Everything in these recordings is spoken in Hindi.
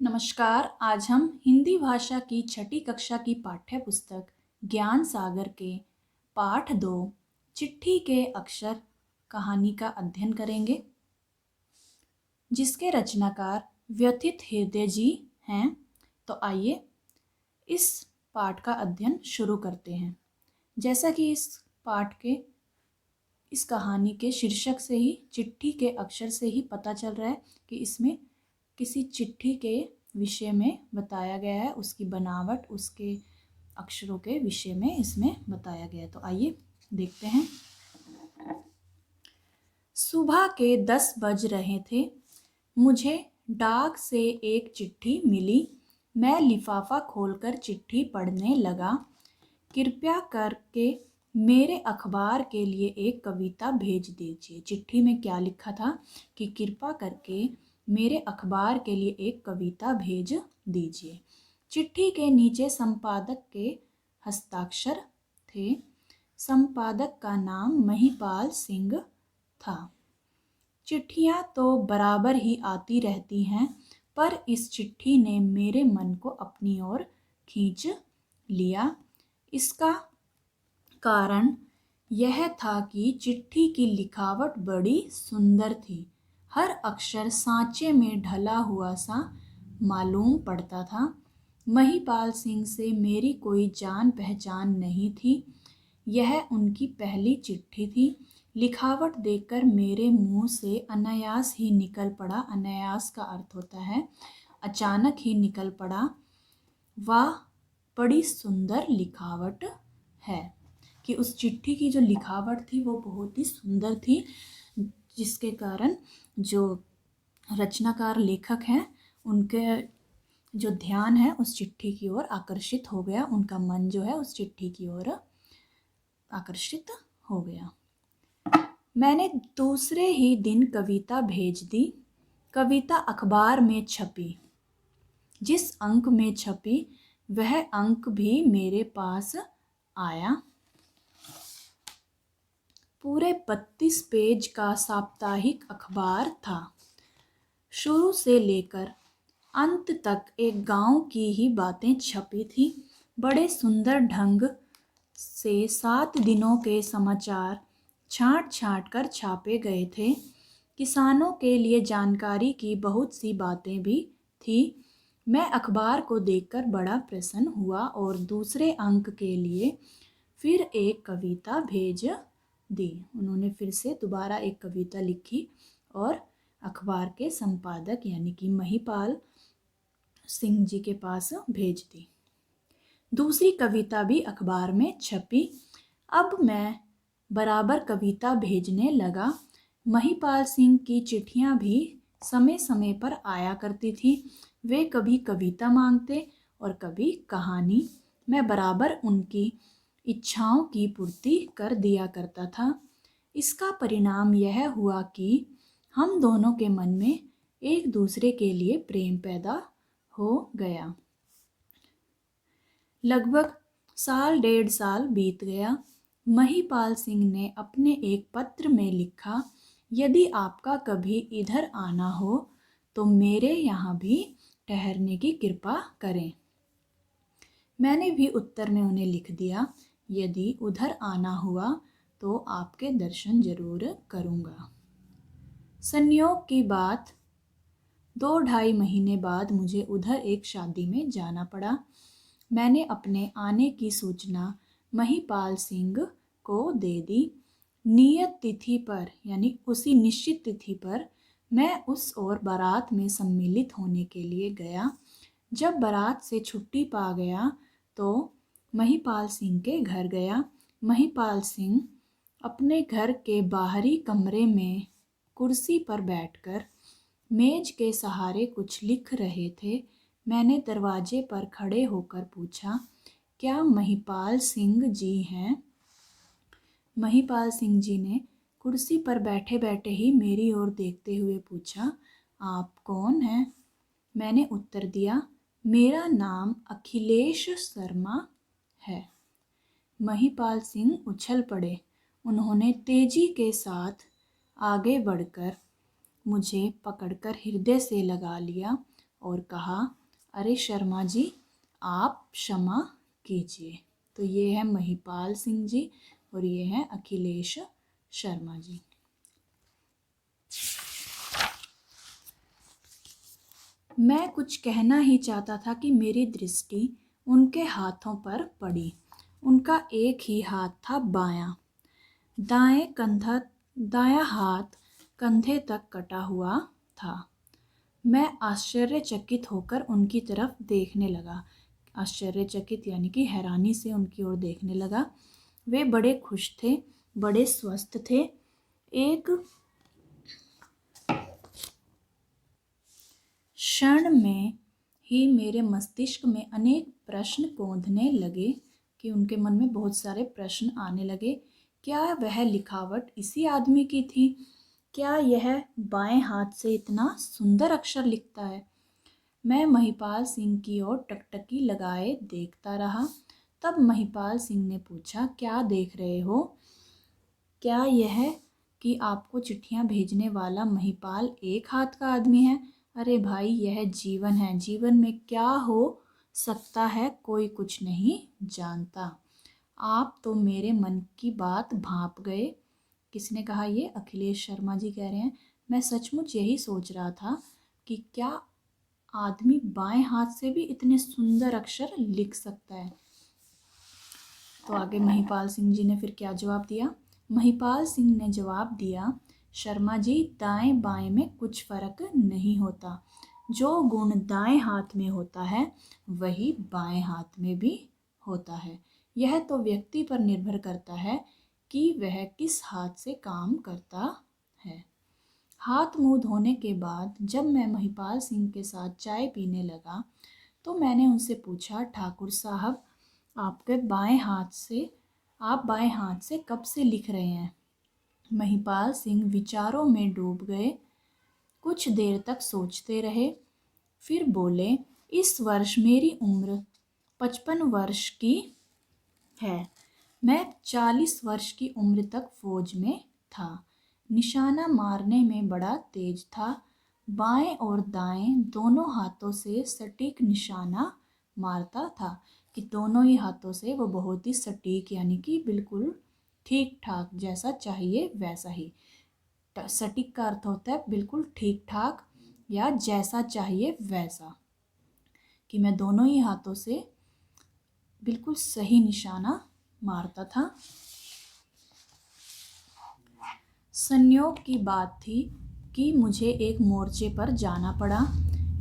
नमस्कार। आज हम हिंदी भाषा की छठी कक्षा की पाठ्य पुस्तक ज्ञान सागर के पाठ 2 चिट्ठी के अक्षर कहानी का अध्ययन करेंगे, जिसके रचनाकार व्यथित हृदय जी हैं। तो आइए इस पाठ का अध्ययन शुरू करते हैं। जैसा कि इस कहानी के शीर्षक से ही, चिट्ठी के अक्षर से ही पता चल रहा है कि इसमें किसी चिट्ठी के विषय में बताया गया है, उसकी बनावट, उसके अक्षरों के विषय में इसमें बताया गया है। तो आइए देखते हैं। सुबह के 10 बज रहे थे। मुझे डाक से एक चिट्ठी मिली। मैं लिफाफा खोलकर चिट्ठी पढ़ने लगा। कृपया करके मेरे अखबार के लिए एक कविता भेज दीजिए। चिट्ठी में क्या लिखा था कि कृपा करके मेरे अखबार के लिए एक कविता भेज दीजिए। चिट्ठी के नीचे संपादक के हस्ताक्षर थे। संपादक का नाम महिपाल सिंह था। चिट्ठियाँ तो बराबर ही आती रहती हैं, पर इस चिट्ठी ने मेरे मन को अपनी ओर खींच लिया। इसका कारण यह था कि चिट्ठी की लिखावट बड़ी सुंदर थी। हर अक्षर सांचे में ढला हुआ सा मालूम पड़ता था। महिपाल सिंह से मेरी कोई जान पहचान नहीं थी। यह उनकी पहली चिट्ठी थी। लिखावट देखकर मेरे मुंह से अनायास ही निकल पड़ा, अनायास का अर्थ होता है अचानक ही निकल पड़ा, वाह बड़ी सुंदर लिखावट है। कि उस चिट्ठी की जो लिखावट थी वो बहुत ही सुंदर थी, जिसके कारण जो रचनाकार लेखक हैं उनके जो ध्यान है उस चिट्ठी की ओर आकर्षित हो गया। उनका मन जो है उस चिट्ठी की ओर आकर्षित हो गया। मैंने दूसरे ही दिन कविता भेज दी। कविता अखबार में छपी। जिस अंक में छपी वह अंक भी मेरे पास आया। पूरे 32 पेज का साप्ताहिक अखबार था। शुरू से लेकर अंत तक एक गांव की ही बातें छपी थी। बड़े सुंदर ढंग से 7 दिनों के समाचार छांट छांट कर छापे गए थे। किसानों के लिए जानकारी की बहुत सी बातें भी थी। मैं अखबार को देखकर बड़ा प्रसन्न हुआ और दूसरे अंक के लिए फिर एक कविता भेज दी। उन्होंने फिर से दोबारा एक कविता लिखी और अखबार के संपादक यानी कि महिपाल सिंह जी के पास भेज दी। दूसरी कविता भी अखबार में छपी। अब मैं बराबर कविता भेजने लगा। महिपाल सिंह की चिट्ठियाँ भी समय समय पर आया करती थी। वे कभी कविता मांगते और कभी कहानी। मैं बराबर उनकी इच्छाओं की पूर्ति कर दिया करता था। इसका परिणाम यह हुआ कि हम दोनों के मन में एक दूसरे के लिए प्रेम पैदा हो गया। लगभग साल 1.5 साल बीत गया। महिपाल सिंह ने अपने एक पत्र में लिखा, यदि आपका कभी इधर आना हो तो मेरे यहाँ भी ठहरने की कृपा करें। मैंने भी उत्तर में उन्हें लिख दिया, यदि उधर आना हुआ तो आपके दर्शन जरूर करूँगा। संयोग की बात 2-2.5 महीने बाद मुझे उधर एक शादी में जाना पड़ा। मैंने अपने आने की सूचना महिपाल सिंह को दे दी। नियत तिथि पर यानी उसी निश्चित तिथि पर मैं उस और बारात में सम्मिलित होने के लिए गया। जब बारात से छुट्टी पा गया तो महिपाल सिंह के घर गया। महिपाल सिंह अपने घर के बाहरी कमरे में कुर्सी पर बैठकर मेज के सहारे कुछ लिख रहे थे। मैंने दरवाजे पर खड़े होकर पूछा, क्या महिपाल सिंह जी हैं? महिपाल सिंह जी ने कुर्सी पर बैठे बैठे ही मेरी ओर देखते हुए पूछा, आप कौन हैं? मैंने उत्तर दिया, मेरा नाम अखिलेश शर्मा है। महिपाल सिंह उछल पड़े। उन्होंने तेजी के साथ आगे बढ़कर मुझे पकड़कर हृदय से लगा लिया और कहा, अरे शर्मा जी, आप क्षमा कीजिए। तो ये है महिपाल सिंह जी और ये हैं अखिलेश शर्मा जी। मैं कुछ कहना ही चाहता था कि मेरी दृष्टि उनके हाथों पर पड़ी। उनका एक ही हाथ था बायां। दायां हाथ कंधे तक कटा हुआ था। मैं आश्चर्यचकित होकर उनकी तरफ देखने लगा। आश्चर्यचकित यानी कि हैरानी से उनकी ओर देखने लगा। वे बड़े खुश थे, बड़े स्वस्थ थे। एक क्षण में ही मेरे मस्तिष्क में अनेक प्रश्न कौंधने लगे कि उनके मन में बहुत सारे प्रश्न आने लगे। क्या वह लिखावट इसी आदमी की थी? क्या यह बाएं हाथ से इतना सुंदर अक्षर लिखता है? मैं महिपाल सिंह की ओर टकटकी लगाए देखता रहा। तब महिपाल सिंह ने पूछा, क्या देख रहे हो? क्या यह कि आपको चिट्ठियां भेजने वाला महिपाल एक हाथ का आदमी है? अरे भाई, यह जीवन है। जीवन में क्या हो सकता है कोई कुछ नहीं जानता। आप तो मेरे मन की बात भांप गए। किसने कहा? ये अखिलेश शर्मा जी कह रहे हैं। मैं सचमुच यही सोच रहा था कि क्या आदमी बाएं हाथ से भी इतने सुंदर अक्षर लिख सकता है। तो आगे महिपाल सिंह जी ने फिर क्या जवाब दिया? महिपाल सिंह ने जवाब दिया, शर्मा जी, दाएं बाएं में कुछ फर्क नहीं होता। जो गुण दाएं हाथ में होता है वही बाएं हाथ में भी होता है। यह तो व्यक्ति पर निर्भर करता है कि वह किस हाथ से काम करता है। हाथ मुंह धोने के बाद जब मैं महिपाल सिंह के साथ चाय पीने लगा तो मैंने उनसे पूछा, ठाकुर साहब, आप बाएं हाथ से कब से लिख रहे हैं? महिपाल सिंह विचारों में डूब गए। कुछ देर तक सोचते रहे, फिर बोले, इस वर्ष मेरी उम्र 55 वर्ष की है। मैं 40 वर्ष की उम्र तक फौज में था। निशाना मारने में बड़ा तेज था। बाएं और दाएं दोनों हाथों से सटीक निशाना मारता था। कि दोनों ही हाथों से वो बहुत ही सटीक यानी कि बिल्कुल ठीक ठाक, जैसा चाहिए वैसा ही। सटीक का अर्थ होता है बिल्कुल ठीक ठाक या जैसा चाहिए वैसा। कि मैं दोनों ही हाथों से बिल्कुल सही निशाना मारता था। संयोग की बात थी कि मुझे एक मोर्चे पर जाना पड़ा।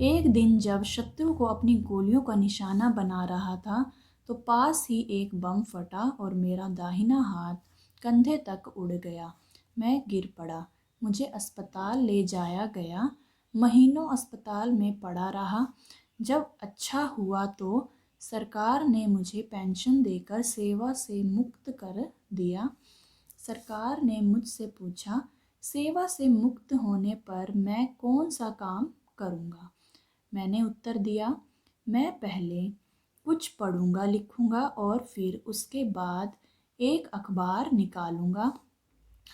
एक दिन जब शत्रु को अपनी गोलियों का निशाना बना रहा था तो पास ही एक बम फटा और मेरा दाहिना हाथ कंधे तक उड़ गया। मैं गिर पड़ा। मुझे अस्पताल ले जाया गया। महीनों अस्पताल में पड़ा रहा। जब अच्छा हुआ तो सरकार ने मुझे पेंशन देकर सेवा से मुक्त कर दिया। सरकार ने मुझसे पूछा, सेवा से मुक्त होने पर मैं कौन सा काम करूँगा? मैंने उत्तर दिया, मैं पहले कुछ पढ़ूँगा लिखूँगा और फिर उसके बाद एक अखबार निकालूँगा।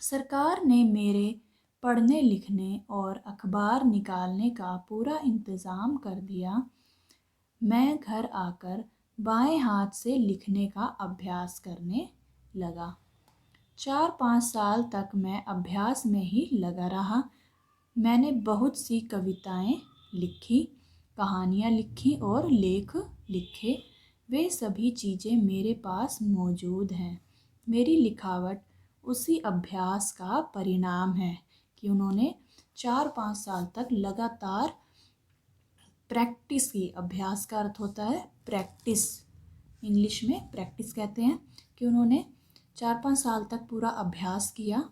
सरकार ने मेरे पढ़ने लिखने और अखबार निकालने का पूरा इंतज़ाम कर दिया। मैं घर आकर बाएं हाथ से लिखने का अभ्यास करने लगा। 4-5 साल तक मैं अभ्यास में ही लगा रहा। मैंने बहुत सी कविताएं लिखी, कहानियाँ लिखी और लेख लिखे। वे सभी चीज़ें मेरे पास मौजूद हैं। मेरी लिखावट उसी अभ्यास का परिणाम है कि उन्होंने 4-5 साल तक लगातार प्रैक्टिस की। अभ्यास का अर्थ होता है प्रैक्टिस, इंग्लिश में प्रैक्टिस कहते हैं। कि उन्होंने 4-5 साल तक पूरा अभ्यास किया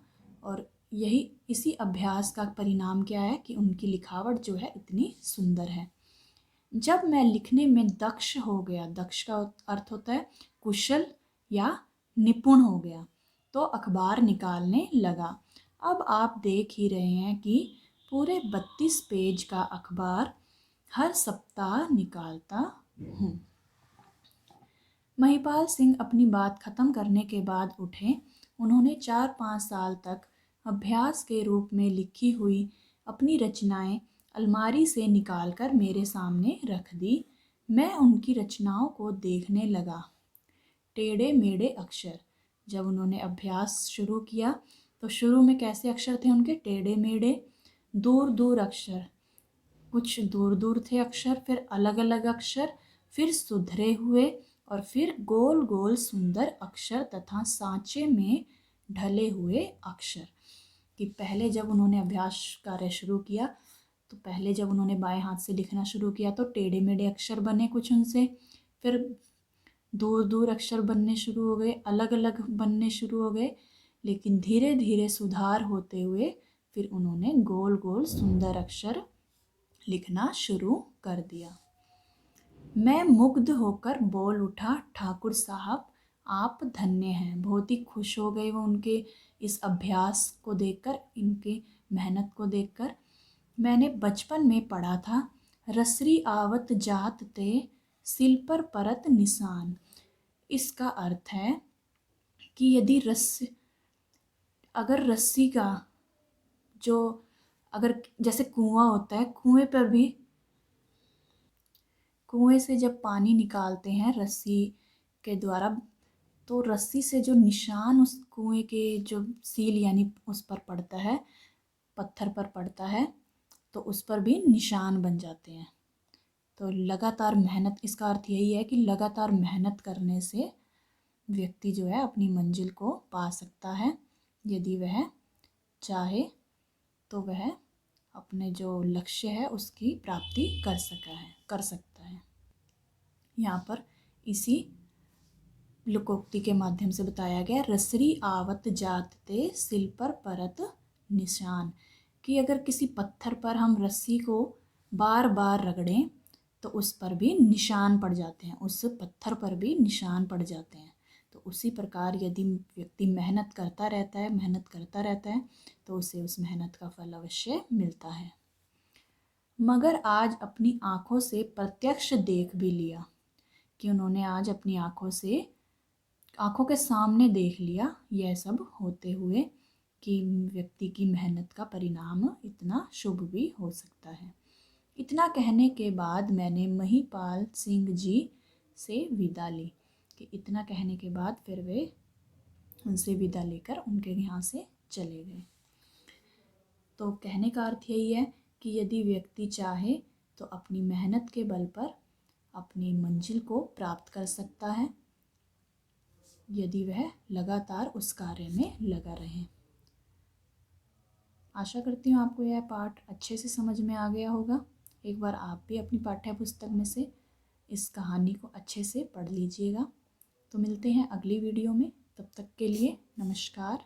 और इसी अभ्यास का परिणाम क्या है कि उनकी लिखावट जो है इतनी सुंदर है। जब मैं लिखने में दक्ष हो गया, दक्ष का अर्थ होता है कुशल या निपुण हो गया, तो अखबार निकालने लगा। अब आप देख ही रहे हैं कि पूरे 32 पेज का अखबार हर सप्ताह निकालता हूँ। महिपाल सिंह अपनी बात खत्म करने के बाद उठे। उन्होंने 4-5 साल तक अभ्यास के रूप में लिखी हुई अपनी रचनाएं अलमारी से निकालकर मेरे सामने रख दी। मैं उनकी रचनाओं को देखने लगा। टेढ़े मेढ़े अक्षर। जब उन्होंने अभ्यास शुरू किया तो शुरू में कैसे अक्षर थे उनके? टेढ़े मेढ़े। दूर दूर अक्षर, कुछ दूर दूर थे अक्षर, फिर अलग अलग अक्षर, फिर सुधरे हुए, और फिर गोल गोल सुंदर अक्षर तथा सांचे में ढले हुए अक्षर। कि पहले जब उन्होंने अभ्यास कार्य शुरू किया तो पहले जब उन्होंने बाएं हाथ से लिखना शुरू किया तो टेढ़े मेढ़े अक्षर बने कुछ उनसे, फिर दूर दूर अक्षर बनने शुरू हो गए, अलग अलग बनने शुरू हो गए, लेकिन धीरे धीरे सुधार होते हुए फिर उन्होंने गोल गोल सुंदर अक्षर लिखना शुरू कर दिया। मैं मुग्ध होकर बोल उठा, ठाकुर साहब आप धन्य हैं। बहुत ही खुश हो गए वो उनके इस अभ्यास को देखकर, इनके मेहनत को देखकर। मैंने बचपन में पढ़ा था, रसरी आवत जात ते सिल पर परत निशान। इसका अर्थ है कि यदि अगर रस्सी का जो, अगर जैसे कुआं होता है, कुएं से जब पानी निकालते हैं रस्सी के द्वारा, तो रस्सी से जो निशान उस कुएं के जो सील यानी उस पर पड़ता है, पत्थर पर पड़ता है, तो उस पर भी निशान बन जाते हैं। तो लगातार मेहनत, इसका अर्थ यही है कि लगातार मेहनत करने से व्यक्ति जो है अपनी मंजिल को पा सकता है। यदि वह चाहे तो वह अपने जो लक्ष्य है उसकी प्राप्ति कर सकता है। यहाँ पर इसी लोकोक्ति के माध्यम से बताया गया, रसरी आवत जात ते सिल पर परत निशान। कि अगर किसी पत्थर पर हम रस्सी को बार बार रगड़ें तो उस पर भी निशान पड़ जाते हैं, उस पत्थर पर भी निशान पड़ जाते हैं। तो उसी प्रकार यदि व्यक्ति मेहनत करता रहता है तो उसे उस मेहनत का फल अवश्य मिलता है। मगर आज अपनी आँखों से प्रत्यक्ष देख भी लिया, कि उन्होंने आज अपनी आँखों के सामने देख लिया यह सब होते हुए, कि व्यक्ति की मेहनत का परिणाम इतना शुभ भी हो सकता है। इतना कहने के बाद मैंने महिपाल सिंह जी से विदा ली। कि इतना कहने के बाद फिर वे उनसे विदा लेकर उनके यहाँ से चले गए। तो कहने का अर्थ यही है कि यदि व्यक्ति चाहे तो अपनी मेहनत के बल पर अपनी मंजिल को प्राप्त कर सकता है, यदि वह लगातार उस कार्य में लगा रहे। आशा करती हूँ आपको यह पाठ अच्छे से समझ में आ गया होगा। एक बार आप भी अपनी पाठ्य पुस्तक में से इस कहानी को अच्छे से पढ़ लीजिएगा। तो मिलते हैं अगली वीडियो में, तब तक के लिए नमस्कार।